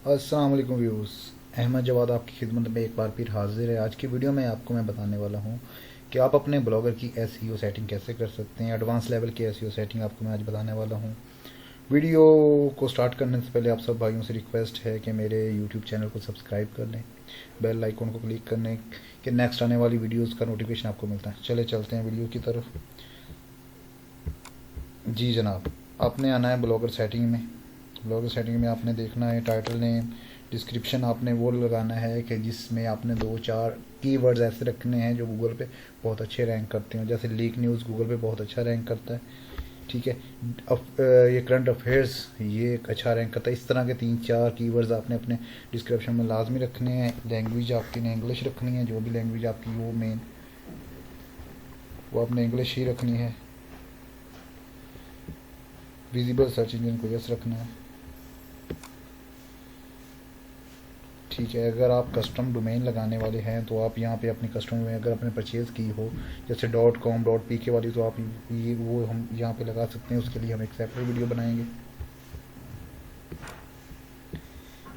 अस्सलाम वालेकुम व्यूअर्स। अहमद जवाद आपकी खिदमत में एक बार फिर हाजिर है। आज की वीडियो में आपको मैं बताने वाला हूं कि आप अपने ब्लॉगर की एसईओ सेटिंग कैसे कर सकते हैं। एडवांस लेवल की एसईओ सेटिंग आपको मैं आज बताने वाला हूं। वीडियो को स्टार्ट करने से पहले आप सब भाइयों से रिक्वेस्ट है कि मेरे यूट्यूब चैनल को सब्सक्राइब कर लें, बेल आइकन को क्लिक करने के नेक्स्ट आने वाली वीडियोज़ का नोटिफिकेशन आपको मिलता है। चले चलते हैं वीडियो की तरफ। जी जनाब, आपने आना है ब्लॉगर सेटिंग में। ब्लॉगर सेटिंग में आपने देखना है टाइटल नेम, डिस्क्रिप्शन आपने वो लगाना है कि जिसमें आपने 2-4 कीवर्ड्स ऐसे रखने हैं जो गूगल पे बहुत अच्छे रैंक करते हैं। जैसे लीक न्यूज़ गूगल पे बहुत अच्छा रैंक करता है, ठीक है। अब ये करंट अफेयर्स ये एक अच्छा रैंक करता है। इस तरह के 3-4 कीवर्ड्स आपने अपने डिस्क्रिप्शन में लाजमी रखने हैं। लैंग्वेज आपकी ने इंग्लिश रखनी है, जो भी लैंग्वेज आपकी वो मेन वो आपने इंग्लिश ही रखनी है। विजिबल सर्च इंजन को यस रखना है, ठीक है। अगर आप कस्टम डोमेन लगाने वाले हैं तो आप यहाँ पे अपनी कस्टम डोमेन अगर आपने परचेज़ की हो, जैसे .com.pk वाली, तो आप ये वो हम यहाँ पे लगा सकते हैं। उसके लिए हम एक सेपरेट वीडियो बनाएंगे।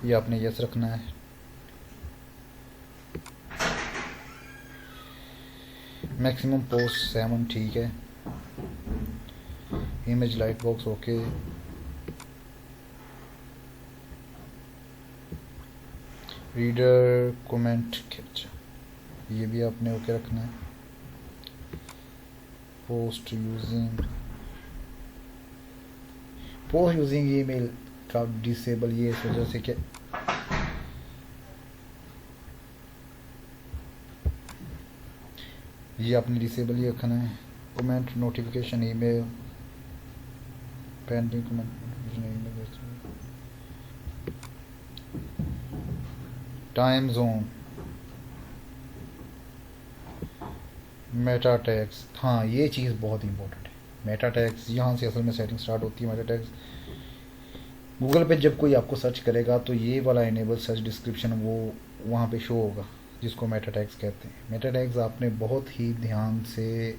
ये आपने यस रखना है। मैक्सिमम पोस्ट 7, ठीक है। Image light box okay. Reader comment खिंच ये भी आपने ओके रखना है। पोस्ट यूजिंग ईमेल का डिसेबल, ये इस वजह से कि ये आपने डिसेबल ही रखना है। Comment notification email, pending comment notification email, time zone, Meta tags. हाँ, ये चीज़ बहुत इंपॉर्टेंट है। मेटा टैग्स यहाँ से असल में सेटिंग स्टार्ट होती है। मेटा टैग्स गूगल पे जब कोई आपको सर्च करेगा तो ये वाला इनेबल सर्च डिस्क्रिप्शन वो वहाँ पे शो होगा, जिसको मेटा टैग्स कहते हैं। मेटा टैग्स आपने बहुत ही ध्यान से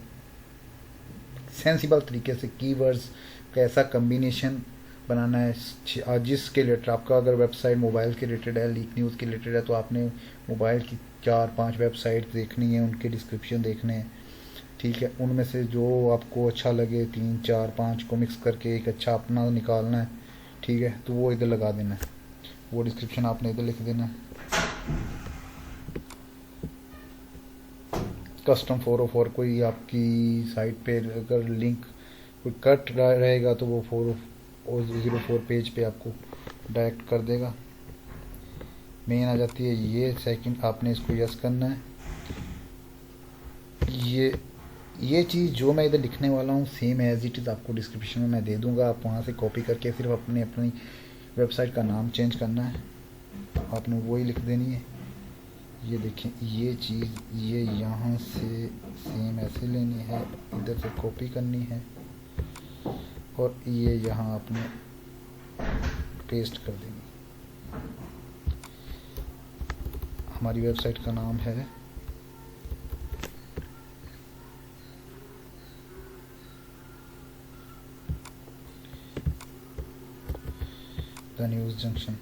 सेंसिबल तरीके से कीवर्ड्स का ऐसा कम्बिनेशन बनाना है जिसके रिलेटेड आपका, अगर वेबसाइट मोबाइल के रिलेटेड है, लीक न्यूज़ के रिलेटेड है, तो आपने मोबाइल की 4-5 वेबसाइट देखनी है, उनके डिस्क्रिप्शन देखने हैं, ठीक है। उनमें से जो आपको अच्छा लगे 3-4-5 को मिक्स करके एक अच्छा अपना निकालना है, ठीक है। तो वो इधर लगा देना है, वो डिस्क्रिप्शन आपने इधर लिख देना है। कस्टम 404 कोई आपकी साइट पे अगर लिंक कोई कट रहेगा तो वो 404 पेज पे आपको डायरेक्ट कर देगा। मेन आ जाती है ये सेकंड, आपने इसको यस करना है। ये चीज़ जो मैं इधर लिखने वाला हूँ सेम एज इट इज़ आपको डिस्क्रिप्शन में मैं दे दूँगा। आप वहाँ से कॉपी करके सिर्फ अपनी वेबसाइट का नाम चेंज करना है, आपने वही लिख देनी है। ये देखें, ये चीज़ ये यहाँ से सेम ऐसे लेनी है, इधर से कॉपी करनी है और ये यहाँ आपने पेस्ट कर देनी। हमारी वेबसाइट का नाम है द न्यूज़ जंक्शन।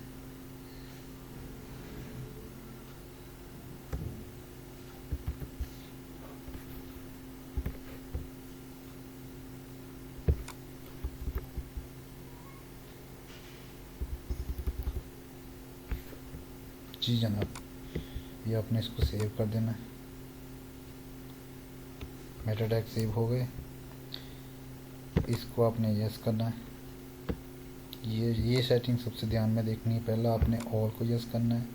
जी जनाब, ये आपने इसको सेव कर देना है। मेटा टैग सेव हो गए, इसको आपने यस करना है। ये सेटिंग सबसे ध्यान में देखनी है। पहला आपने ऑल को यस करना है,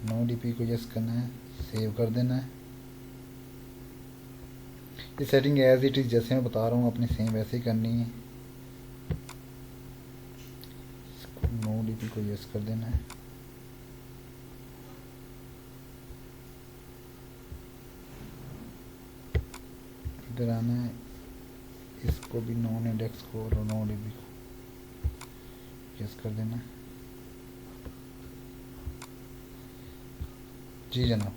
नो डीपी को यस करना है, सेव कर देना है। ये सेटिंग एज इट इज़ जैसे मैं बता रहा हूँ अपनी सेम वैसे ही करनी है। नो डीपी को यस कर देना है। इधर आना है, इसको भी नॉन इंडेक्स को और नो डीपी को यस कर देना है। जी जनाब,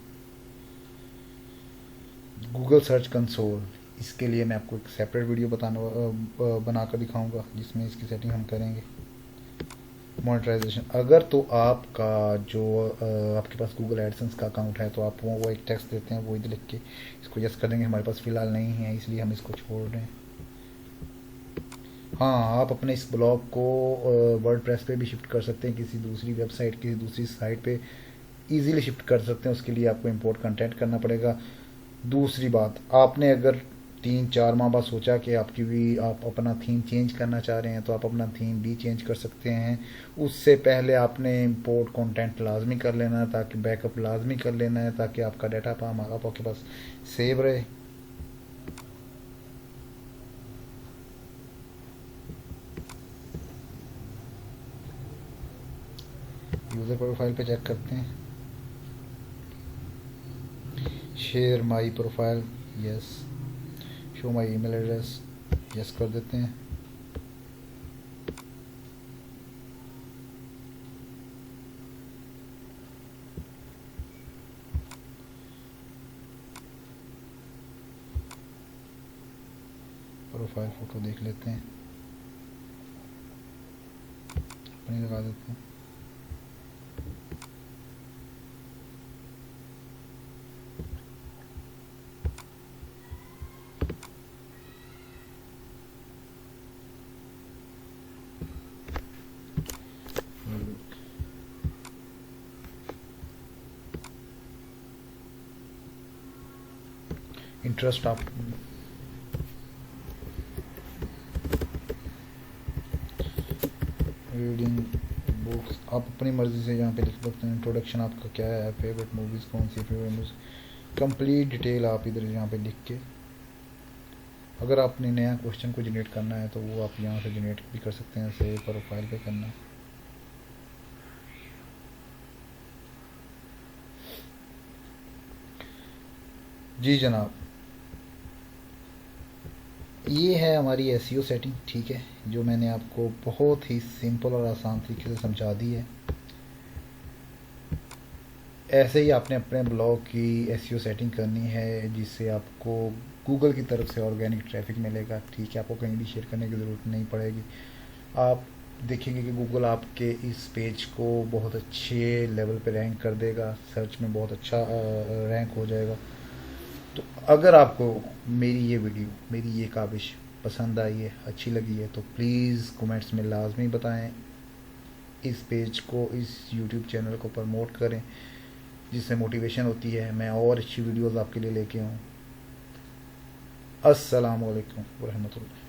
गूगल सर्च कंसोल, इसके लिए मैं आपको एक सेपरेट वीडियो बना कर दिखाऊंगा जिसमें इसकी सेटिंग हम करेंगे। मोनेटाइजेशन, अगर तो आपका जो आपके पास गूगल एडसेंस का अकाउंट है तो आप वो एक टेक्स्ट देते हैं, वो इधर लिख के इसको यस कर देंगे। हमारे पास फ़िलहाल नहीं है इसलिए हम इसको छोड़ रहे हैं। हाँ, आप अपने इस ब्लॉग को वर्डप्रेस पे भी शिफ्ट कर सकते हैं, किसी दूसरी वेबसाइट, किसी दूसरी साइट पे इजीली शिफ्ट कर सकते हैं। उसके लिए आपको इंपोर्ट कंटेंट करना पड़ेगा। दूसरी बात, आपने अगर 3-4 माह बाद सोचा कि आपकी भी आप अपना थीम चेंज करना चाह रहे हैं तो आप अपना थीम भी चेंज कर सकते हैं। उससे पहले आपने इंपोर्ट कंटेंट लाजमी कर लेना है, ताकि बैकअप लाजमी कर लेना है, ताकि आपका डाटा आपके पास सेव रहे। यूज़र प्रोफाइल पे चेक करते हैं, share my profile, yes. Show my email address, yes कर देते हैं। प्रोफाइल फ़ोटो देख लेते हैं, अपनी लगा देते हैं। इंटरेस्ट आप रीडिंग बुक्स, आप अपनी मर्ज़ी से यहाँ पे लिख सकते हैं। इंट्रोडक्शन आपका क्या है, फेवरेट मूवीज़ कौन सी, फेवरेट मूवीज़, कंप्लीट डिटेल आप इधर यहाँ पे लिख के, अगर आपने नया क्वेश्चन को जनरेट करना है तो वो आप यहाँ से जनरेट भी कर सकते हैं। सेव प्रोफाइल पे करना है। जी जनाब, ये है हमारी एसईओ सेटिंग, ठीक है, जो मैंने आपको बहुत ही सिंपल और आसान तरीके से समझा दी है। ऐसे ही आपने अपने ब्लॉग की एसईओ सेटिंग करनी है, जिससे आपको गूगल की तरफ से ऑर्गेनिक ट्रैफिक मिलेगा, ठीक है। आपको कहीं भी शेयर करने की ज़रूरत नहीं पड़ेगी। आप देखेंगे कि गूगल आपके इस पेज को बहुत अच्छे लेवल पे रैंक कर देगा, सर्च में बहुत अच्छा रैंक हो जाएगा। तो अगर आपको मेरी ये वीडियो, मेरी ये काविश पसंद आई है, अच्छी लगी है, तो प्लीज़ कमेंट्स में लाजमी बताएं। इस पेज को, इस यूट्यूब चैनल को प्रमोट करें, जिससे मोटिवेशन होती है मैं और अच्छी वीडियोस आपके लिए लेके आऊँ। अस्सलाम वालेकुम व रहमतुल्लाह।